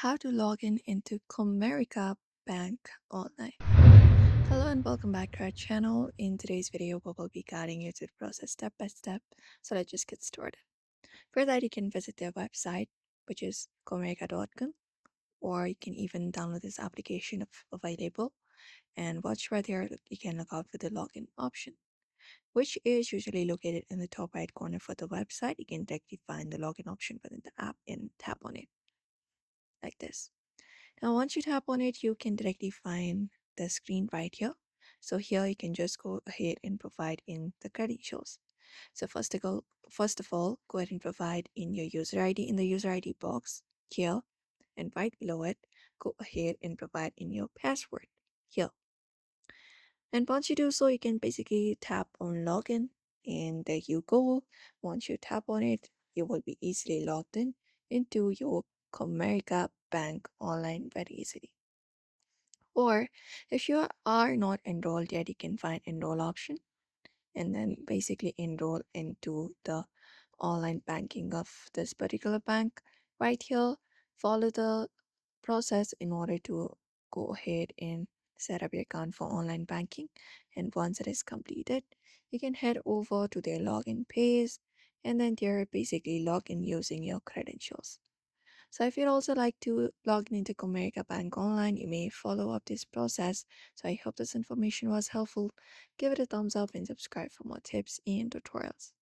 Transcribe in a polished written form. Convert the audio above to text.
how to log in into Comerica Bank Online. Hello and welcome back to our channel. In today's video, we will be guiding you through the process step by step. So let's just get started. For that, you can visit their website, which is comerica.com, or you can even download this application available. And watch right here, you can look out for the login option, which is usually located in the top right corner for the website. You can directly find the login option within the app and tap on it like this. Now, once you tap on it, you can directly find the screen right here. So here you can just go ahead and provide in the credentials. So first of all, go ahead and provide in your user ID in the user ID box here, and right below it, go ahead and provide in your password here. And once you do so, you can basically tap on login, and there you go. Once you tap on it, you will be easily logged in into your Comerica Bank Online very easily. Or if you are not enrolled yet, you can find enroll option and then basically enroll into the online banking of this particular bank. Right here, follow the process in order to go ahead and set up your account for online banking. And once it is completed, you can head over to their login page and then there basically log in using your credentials. So if you'd also like to log in into Comerica Bank Online, you may follow up this process. So I hope this information was helpful. Give it a thumbs up and subscribe for more tips and tutorials.